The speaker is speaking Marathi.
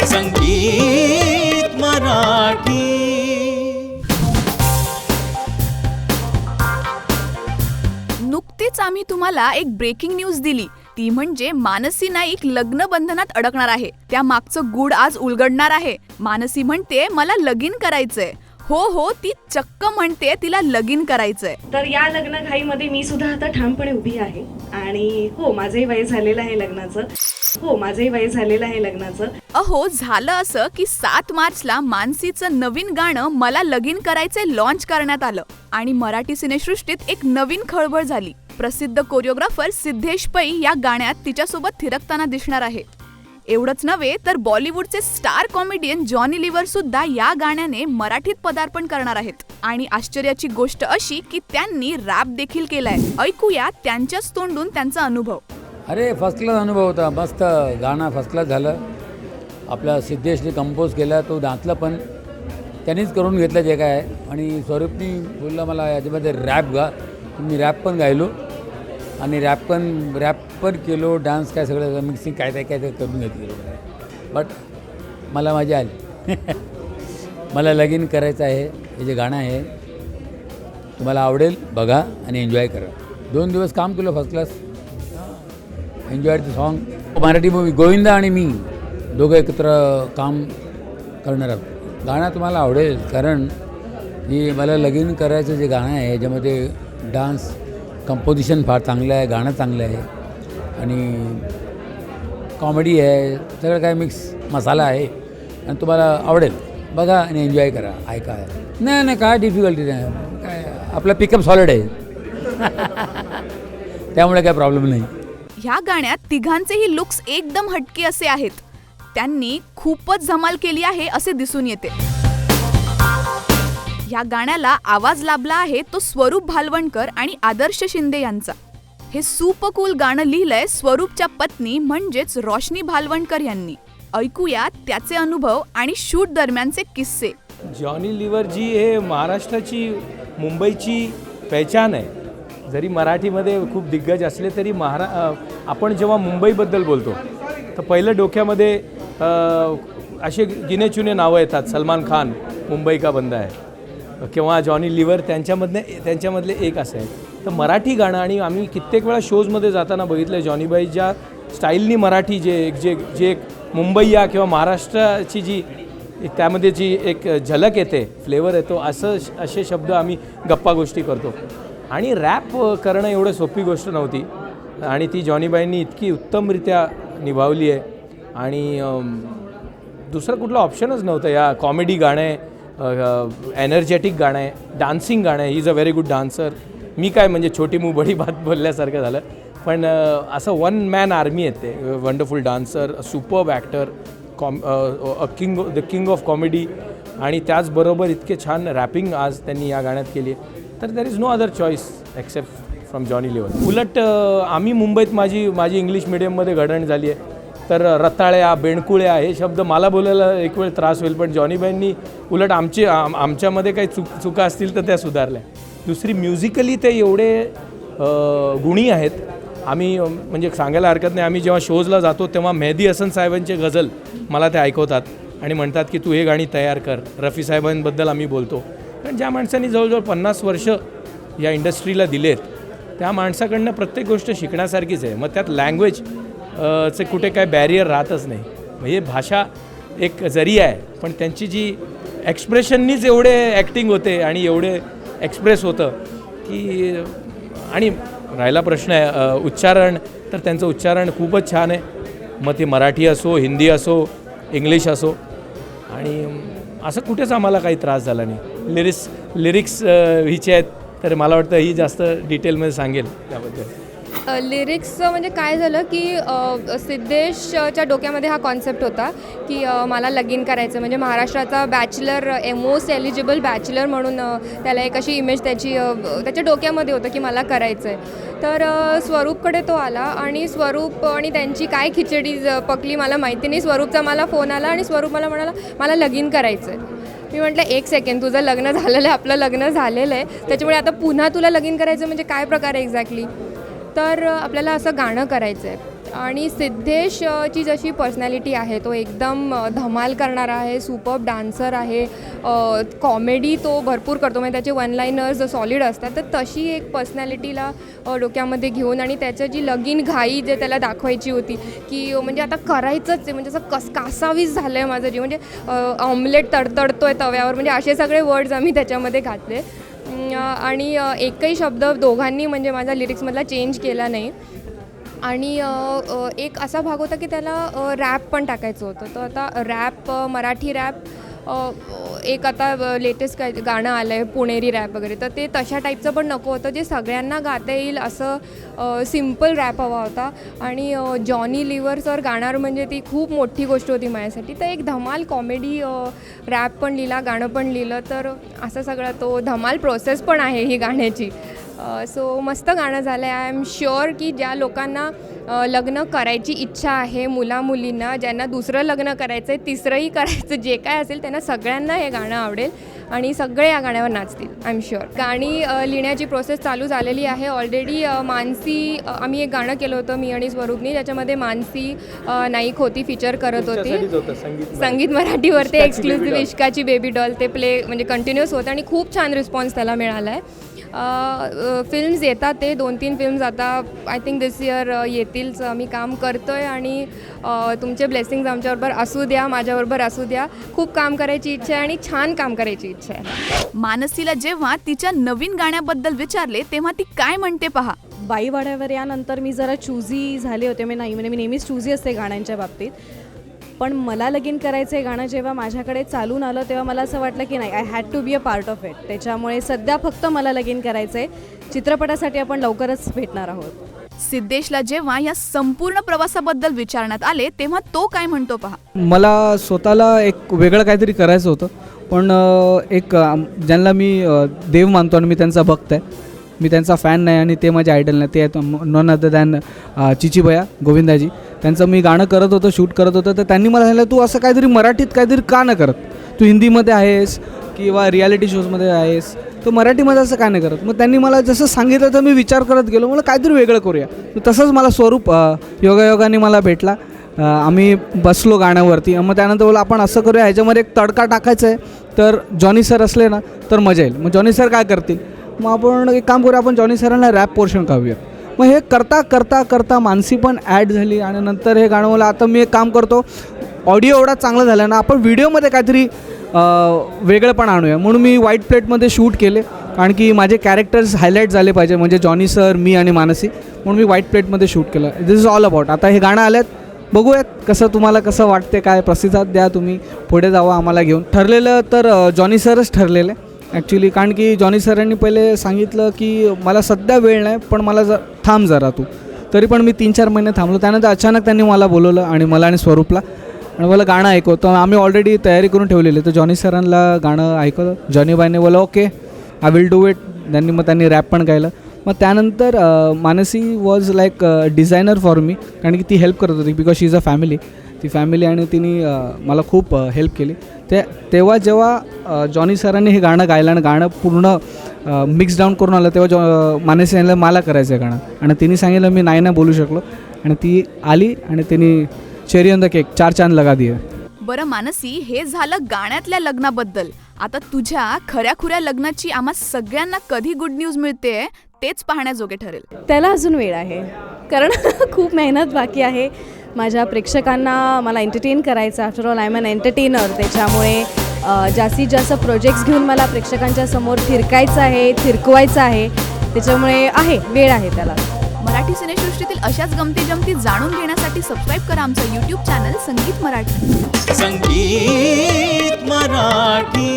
संगीत मराठी. नुकतीच आम्ही तुम्हाला एक ब्रेकिंग न्यूज दिली, ती म्हणजे मानसी नाईक लग्न बंधनात अडकणार आहे. त्या मागचं गूढ आज उलगडणार आहे. मानसी म्हणते मला लगीन करायचंय. हो, ती चक्क म्हणते तिला लगीन करायचंय. तर या लग्नघाईमध्ये मी सुद्धा आता ठामपणे उभी आहे. आणि हो, माझंही वय झालेलं आहे लग्नाचं. अहो, झालं असं की 7 मार्चला मानसीचं नवीन गाणं मला लगीन करायचे लॉन्च करण्यात आलं आणि मराठी सिनेसृष्टीत एक नवीन खळबळ झाली. प्रसिद्ध कोरिओग्राफर सिद्धेश पै या गाण्यात तिच्यासोबत थिरकताना दिसणार आहे. एवढंच नव्हे तर बॉलिवूडचे स्टार कॉमेडियन जॉनी लिव्हर सुद्धा या गाण्याने मराठीत पदार्पण करणार आहेत. आणि आश्चर्याची गोष्ट अशी की त्यांनी रॅप देखील केलाय. ऐकूया त्यांच्याच तोंडून त्यांचा अनुभव. अरे फर्स्ट क्लास अनुभव होता. मस्त गाणं फर्स्ट क्लास झालं. आपला सिद्धेशने कंपोज केला, तो नाचला पण त्यांनीच करून घेतलं जे काय आहे. आणि स्वरूपनी बोलला मला याच्यामध्ये रॅप गा. मी रॅप पण गायलो आणि रॅप पण केलो. डान्स काय सगळं मिक्सिंग काय ते करून घेतलेलं. बट मला मजा आली. मला लगीन करायचं आहे हे जे गाणं आहे तुम्हाला आवडेल, बघा आणि एन्जॉय करा. 2 दिवस काम केलं first class. Enjoy the song. Marathi movie Govinda आणि मी दोघं एकत्र काम करणार आहोत. गाणं तुम्हाला आवडेल कारण ही मला लगीन करायचं जे गाणं आहे याच्यामध्ये डान्स कंपोजिशन फार चांगलं आहे, गाणं चांगलं आहे आणि कॉमेडी आहे, सगळं काय मिक्स मसाला आहे आणि तुम्हाला आवडेल. बघा आणि एन्जॉय करा, ऐका. नाही काय डिफिकल्टी नाही, काय आपला पिकअप सॉलिड आहे. त्यामुळे काय प्रॉब्लेम नाही. ह्या गाण्यात तिघांचेही लुक्स एकदम हटके असे आहेत. त्यांनी खूपच धमाल केली आहे असे दिसून येते. या गाण्याला आवाज लाभला आहे तो स्वरूप भालवणकर आणि आदर्श शिंदे यांचा. हे सुपर कूल गाणं लिहिलंय स्वरूपच्या पत्नी म्हणजेच रोशनी भालवणकर यांनी. ऐकूया त्याचे अनुभव आणि शूट दरम्यानचे किस्से. जॉनी लिव्हर जी हे महाराष्ट्राची, मुंबईची पहचान आहे. जरी मराठीमध्ये खूप दिग्गज असले तरी आपण जेव्हा मुंबईबद्दल बोलतो तर पहिलं डोक्यामध्ये असे गिनेचुने नावं येतात. सलमान खान, मुंबई का बंदा आहे, किंवा जॉनी लिव्हर त्यांच्यामधले एक असं आहे. तर मराठी गाणं, आणि आम्ही कित्येक वेळा शोजमध्ये जाताना बघितलं जॉनीबाई ज्या स्टाईलनी मराठी जे एक मुंबईया किंवा महाराष्ट्राची जी त्यामध्ये जी एक झलक येते, फ्लेवर येतो, असे शब्द आम्ही गप्पा गोष्टी करतो. आणि रॅप करणं एवढं सोपी गोष्ट नव्हती आणि ती जॉनीबाईंनी इतकी उत्तमरित्या निभावली आहे. आणि दुसरं कुठलं ऑप्शनच नव्हतं. या कॉमेडी गाणं आहे, एनर्जेटिक गाणं आहे, डान्सिंग गाणं आहे. He is a very good dancer. मी काय म्हणजे छोटी मुँह बडी बात बोलल्यासारखं झालं, पण असं 1 मॅन आर्मी आहे ते. Wonderful dancer, superb actor, the king of comedy, आणि त्याचबरोबर इतके छान रॅपिंग आज त्यांनी या गाण्यात केली आहे. तर there is no other choice except from Johnny Lever. उलट आम्ही मुंबईत माझी इंग्लिश मिडियममध्ये घडण झाली आहे. तर रताळ्या, बेणकुळ्या हे शब्द मला बोलायला एक वेळ त्रास होईल, पण जॉनीबाईंनी उलट आमच्यामध्ये काही चुका असतील तर त्या सुधारल्या. दुसरी म्युझिकली ते एवढे गुणी आहेत. आम्ही म्हणजे सांगायला हरकत नाही, आम्ही जेव्हा शोजला जातो तेव्हा मेहदी हसन साहेबांचे गझल मला ते ऐकवतात आणि म्हणतात की तू हे गाणी तयार कर. रफी साहेबांबद्दल आम्ही बोलतो, पण ज्या माणसांनी जवळजवळ 50 वर्ष या इंडस्ट्रीला दिलेत त्या माणसाकडनं प्रत्येक गोष्ट शिकण्यासारखीच आहे. मग त्यात लँग्वेज चे कुठे काय बॅरियर राहतच नाही. म्हणजे भाषा एक जरिया आहे, पण त्यांची जी एक्सप्रेशननीच एवढे ॲक्टिंग होते आणि एवढे एक्सप्रेस होतं की. आणि राहिला प्रश्न आहे उच्चारण, तर त्यांचं उच्चारण खूपच छान आहे. मग ते मराठी असो, हिंदी असो, इंग्लिश असो, आणि असं कुठेच आम्हाला काही त्रास झाला नाही. लिरिक्स हिचे आहेत, तर मला वाटतं ही जास्त डिटेलमध्ये सांगेल त्याबद्दल. लिरिक्सचं म्हणजे काय झालं की सिद्धेशच्या डोक्यामध्ये हा कॉन्सेप्ट होता की मला लगीन करायचं, म्हणजे महाराष्ट्राचा बॅचलर, मोस्ट एलिजिबल बॅचलर म्हणून त्याला एक अशी इमेज त्याच्या डोक्यामध्ये होतं की मला करायचं आहे. तर स्वरूपकडे तो आला आणि स्वरूप आणि त्यांची काय खिचडी पकली मला माहिती नाही. स्वरूपचा मला फोन आला आणि स्वरूप मला म्हणाला मला लगीन करायचं आहे. मी म्हटलं 1 सेकंड, तुझं लग्न झालेलं आहे, आपलं लग्न झालेलं आहे, त्याच्यामुळे आता पुन्हा तुला लगीन करायचं म्हणजे काय प्रकार आहे एक्झॅक्टली. तर आपल्याला असं गाणं करायचं आहे. आणि सिद्धेशची जशी पर्सनॅलिटी आहे तो एकदम धमाल करणारा आहे, सुपर्ब डान्सर आहे, कॉमेडी तो भरपूर करतो, म्हणजे त्याचे वन लाईनर्स सॉलिड असतात. तर तशी एक पर्सनॅलिटीला डोक्यामध्ये घेऊन आणि त्याचं जी लगीन घाई जे त्याला दाखवायची होती की म्हणजे आता करायचंच आहे, म्हणजे असं कासावीस झालं आहे माझं जीव, म्हणजे ऑमलेट तडतडतो आहे तव्यावर, म्हणजे असे सगळे वर्ड्स आम्ही त्याच्यामध्ये घातले. आणि एकही शब्द दोघांनी म्हणजे माझा लिरिक्समधला चेंज केला नाही. आणि एक असा भाग होता की त्याला रॅप पण टाकायचं होतं. तर आता रॅप, मराठी रॅप, एक आता लेटेस्ट काय गाणं आलं आहे पुणेरी रॅप वगैरे, तर ते तशा टाईपचं पण नको होतं, जे सगळ्यांना गाता येईल असं सिम्पल रॅप हवा होता. आणि जॉनी लिव्हर सर गाणार म्हणजे ती खूप मोठी गोष्ट होती माझ्यासाठी. तर एक धमाल कॉमेडी रॅप पण लिहिला, गाणं पण लिहिलं, तर असं सगळं तो धमाल प्रोसेस पण आहे ही गाण्याची. सो मस्त गाणं झालं आहे. आय एम शुअर की ज्या लोकांना लग्न करायची इच्छा आहे, मुलींना ज्यांना दुसरं लग्न करायचं आहे, तिसरंही करायचं, जे काय असेल त्यांना सगळ्यांना हे गाणं आवडेल आणि सगळे या गाण्यावर नाचतील. I am sure. गाणी लिहिण्याची प्रोसेस चालू झालेली आहे ऑलरेडी. मानसी, आम्ही एक गाणं केलं होतं मी आणि स्वरूपनी, ज्याच्यामध्ये मानसी नाईक होती, फीचर करत होती. संगीत मराठीवर ते एक्सक्लुझिव्ह इश्काची बेबी डॉल ते प्ले म्हणजे कंटिन्युअस होतं आणि खूप छान रिस्पॉन्स त्याला मिळाला आहे. फिल्म्स येतात, ते 2-3 फिल्म्स आता आय थिंक दिस इयर येतीलच. आम्ही काम करतो आहे आणि तुमचे ब्लेसिंग्स आमच्याबरोबर असू द्या, माझ्याबरोबर असू द्या. खूप काम करायची इच्छा आहे आणि छान काम करायची इच्छा आहे. मानसीला जेव्हा तिच्या नवीन गाण्याबद्दल विचारले तेव्हा ती काय म्हणते पहा. बाईवाड्यावर यानंतर मी जरा चूजी झाले होते. मी नेहमीच चूजी असते गाण्यांच्या बाबतीत. पण मला लगीन करायचं हे गाणं जेव्हा माझ्याकडे चालून आलं तेव्हा मला असं वाटलं की नाही, I had to be a part of it. त्याच्यामुळे सध्या फक्त मला लगीन करायचं आहे. चित्रपटासाठी आपण लवकरच भेटणार आहोत. सिद्धेशला जेव्हा या संपूर्ण प्रवासाबद्दल विचारण्यात आले तेव्हा तो काय म्हणतो पहा. मला स्वतःला एक वेगळं काहीतरी करायचं होतं, पण एक ज्यांना मी देव मानतो आणि मी त्यांचा भक्त आहे, मी त्यांचा फॅन नाही आणि ते माझे आयडल नाही, ते आहेत नॉन अदर दॅन चिचीभैया गोविंदाजी. त्यांचं मी गाणं करत होतं, शूट करत होतं, तर त्यांनी मला सांगितलं तू असं काहीतरी मराठीत काहीतरी का नाही करत, तू हिंदीमध्ये आहेस किंवा रियालिटी शोजमध्ये आहेस, तर मराठीमध्ये असं काय नाही करत. मग त्यांनी मला जसं सांगितलं तर मी विचार करत गेलो, मला काहीतरी वेगळं करूया. तसंच मला स्वरूप योगायोगाने मला भेटला. आम्ही बसलो गाण्यावरती. मग त्यानंतर बोला आपण असं करूया, ह्याच्यामध्ये एक तडका टाकायचा आहे, तर जॉनी सर असले ना तर मजा येईल. मग जॉनी सर काय करतील, मग आपण एक काम करूया, आपण जॉनी सरांना रॅप पोर्शन काढूया. मग हे करता करता करता मानसी पण ॲड झाली आणि नंतर हे गाणं मला आता मी एक काम करतो, ऑडिओ एवढा चांगला झाला ना, आपण व्हिडिओमध्ये काहीतरी वेगळं पण आणूया. म्हणून मी व्हाईट प्लेटमध्ये शूट केले, कारण की माझे कॅरेक्टर्स हायलाईट झाले पाहिजे, म्हणजे जॉनी सर, मी आणि मानसी. म्हणून मी व्हाईट प्लेटमध्ये शूट केलं. दिस इज ऑल अबाउट. आता हे गाणं आल्यात, बघूयात कसं तुम्हाला कसं वाटते, काय प्रतिसाद द्या तुम्ही, पुढे जावा आम्हाला घेऊन. ठरलेलं तर जॉनी सरच ठरलेलं ॲक्च्युली, कारण की जॉनी सरांनी पहिले सांगितलं की मला सध्या वेळ नाही, पण मला थांब जरा तू. तरी पण मी 3-4 महिने थांबलो. त्यानंतर अचानक त्यांनी मला बोलवलं आणि मला आणि स्वरूपला, आणि मला गाणं ऐकवतं. आम्ही ऑलरेडी तयारी करून ठेवलेली, तर जॉनी सरांना गाणं ऐकवलं. जॉनी बाईने बोला okay I will do it. त्यांनी रॅप पण गायलं. मग त्यानंतर Mansi was like designer for me, कारण की ती हेल्प करत होती, because she is a family. ती फॅमिली आणि तिने मला खूप हेल्प केली. तेव्हा जेव्हा जॉनी सरांनी हे गाणं गायलं आणि गाणं पूर्ण मिक्स डाऊन करून आलं, तेव्हा मानसी सांगितलं मला करायचं आहे गाणं, आणि तिने सांगितलं मी नाही बोलू शकलो, आणि ती आली आणि तिने चेरी ऑन द केक 4 चांद लगा दिए. बरं मानसी, हे झालं गाण्यातल्या लग्नाबद्दल. आता तुझ्या खऱ्याखुऱ्या लग्नाची आम्हा सगळ्यांना कधी गुड न्यूज मिळते तेच पाहण्याजोगे ठरेल. त्याला अजून वेळ आहे, कारण खूप मेहनत बाकी आहे. माझ्या प्रेक्षकांना मला एंटरटेन करायचं. After all I am an entertainer. त्याच्यामुळे जास्तीत जास्त प्रोजेक्ट्स घेऊन मला प्रेक्षकांच्या समोर थिरकायचं आहे, थिरकवायचं आहे. त्याच्यामुळे वेळ आहे त्याला. मराठी सिनेसृष्टीतील अशाच गमती जमती जाणून घेण्यासाठी सबस्क्राईब करा आमचं यूट्यूब चॅनल संगीत मराठी. संगीत मराठी.